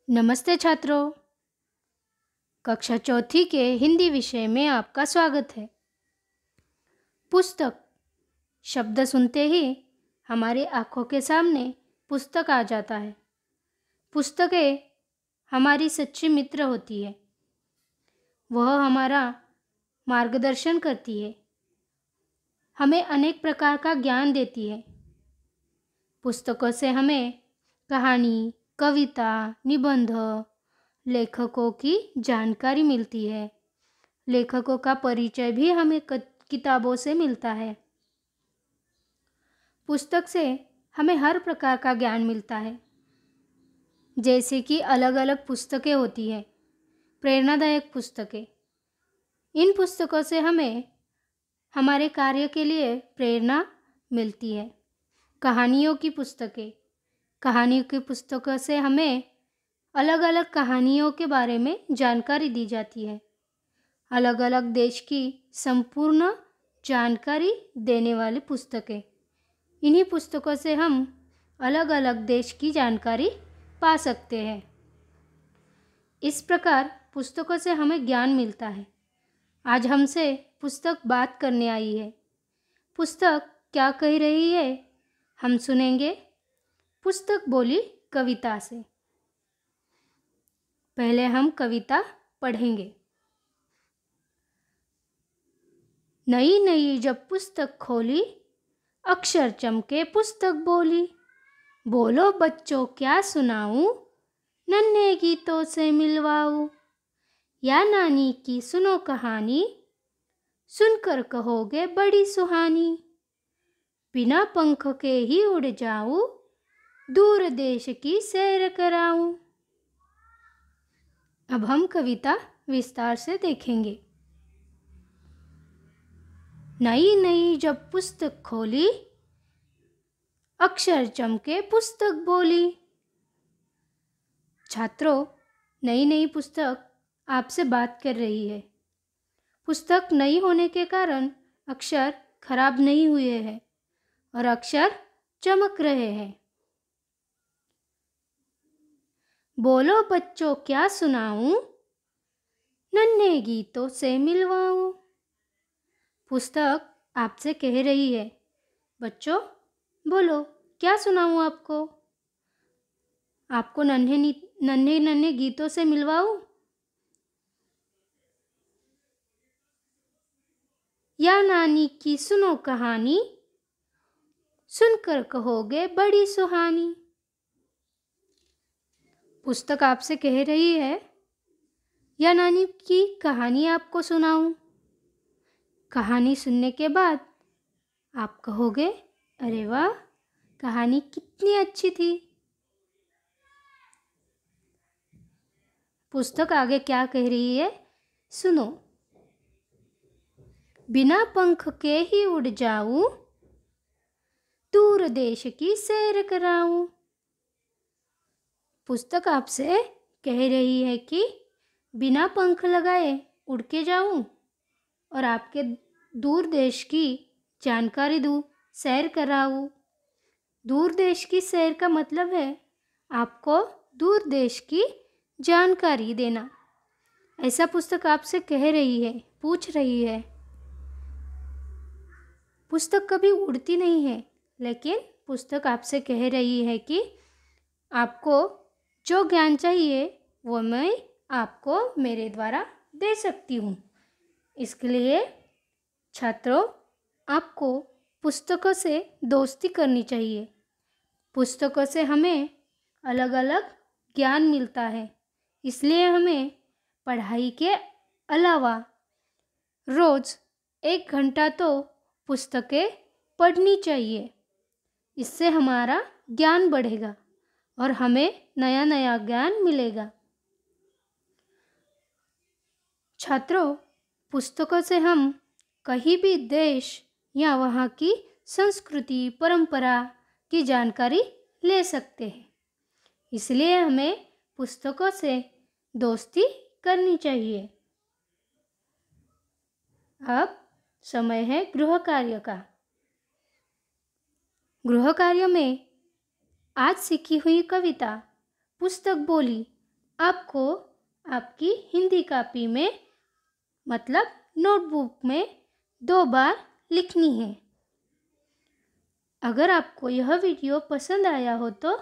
नमस्ते छात्रों। कक्षा चौथी के हिंदी विषय में आपका स्वागत है। पुस्तक शब्द सुनते ही हमारी आंखों के सामने पुस्तक आ जाता है। पुस्तकें हमारी सच्ची मित्र होती है। वह हमारा मार्गदर्शन करती है, हमें अनेक प्रकार का ज्ञान देती है। पुस्तकों से हमें कहानी, कविता, निबंध, लेखकों की जानकारी मिलती है। लेखकों का परिचय भी हमें किताबों से मिलता है। पुस्तक से हमें हर प्रकार का ज्ञान मिलता है। जैसे कि अलग अलग पुस्तकें होती है, प्रेरणादायक पुस्तकें। इन पुस्तकों से हमें हमारे कार्य के लिए प्रेरणा मिलती है। कहानियों की पुस्तकें, कहानियों की पुस्तकों से हमें अलग अलग कहानियों के बारे में जानकारी दी जाती है। अलग अलग देश की संपूर्ण जानकारी देने वाली पुस्तकें। इन्हीं पुस्तकों से हम अलग अलग देश की जानकारी पा सकते हैं। इस प्रकार पुस्तकों से हमें ज्ञान मिलता है। आज हमसे पुस्तक बात करने आई है। पुस्तक क्या कह रही है, हम सुनेंगे। पुस्तक बोली कविता से। पहले हम कविता पढ़ेंगे। नई नई जब पुस्तक खोली, अक्षर चमके पुस्तक बोली। बोलो बच्चों क्या सुनाऊं, नन्हे गीतों से मिलवाऊं। या नानी की सुनो कहानी, सुनकर कहोगे बड़ी सुहानी। बिना पंख के ही उड़ जाऊं, दूर देश की सैर कराऊं। अब हम कविता विस्तार से देखेंगे। नई नई जब पुस्तक खोली, अक्षर चमके पुस्तक बोली। छात्रों, नई नई पुस्तक आपसे बात कर रही है। पुस्तक नई होने के कारण अक्षर खराब नहीं हुए हैं और अक्षर चमक रहे हैं। बोलो बच्चों क्या सुनाऊं, नन्हे गीतों से मिलवाऊं। पुस्तक आपसे कह रही है, बच्चों बोलो क्या सुनाऊं आपको। आपको नन्हे नन्हे गीतों से मिलवाऊं या नानी की सुनो कहानी, सुनकर कहोगे बड़ी सुहानी। पुस्तक आपसे कह रही है, या नानी की कहानी आपको सुनाऊं। कहानी सुनने के बाद आप कहोगे, अरे वाह, कहानी कितनी अच्छी थी। पुस्तक आगे क्या कह रही है, सुनो। बिना पंख के ही उड़ जाऊं, दूर देश की सैर कराऊं। पुस्तक आपसे कह रही है कि बिना पंख लगाए उड़ के जाऊं और आपके दूर देश की जानकारी दूं, सैर कराऊं। दूर देश की सैर का मतलब है आपको दूर देश की जानकारी देना। ऐसा पुस्तक आपसे कह रही है, पूछ रही है। पुस्तक कभी उड़ती नहीं है, लेकिन पुस्तक आपसे कह रही है कि आपको जो ज्ञान चाहिए वो मैं आपको मेरे द्वारा दे सकती हूँ। इसके लिए छात्रों, आपको पुस्तकों से दोस्ती करनी चाहिए। पुस्तकों से हमें अलग अलग ज्ञान मिलता है, इसलिए हमें पढ़ाई के अलावा रोज़ 1 घंटा तो पुस्तकें पढ़नी चाहिए। इससे हमारा ज्ञान बढ़ेगा और हमें नया नया ज्ञान मिलेगा। छात्रों, पुस्तकों से हम कहीं भी देश या वहाँ की संस्कृति, परंपरा की जानकारी ले सकते हैं। इसलिए हमें पुस्तकों से दोस्ती करनी चाहिए। अब समय है गृह कार्य का। गृह कार्य में आज सीखी हुई कविता पुस्तक बोली आपको आपकी हिंदी कॉपी में मतलब नोटबुक में 2 बार लिखनी है। अगर आपको यह वीडियो पसंद आया हो तो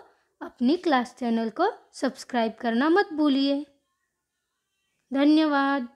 अपनी क्लास चैनल को सब्सक्राइब करना मत भूलिए। धन्यवाद।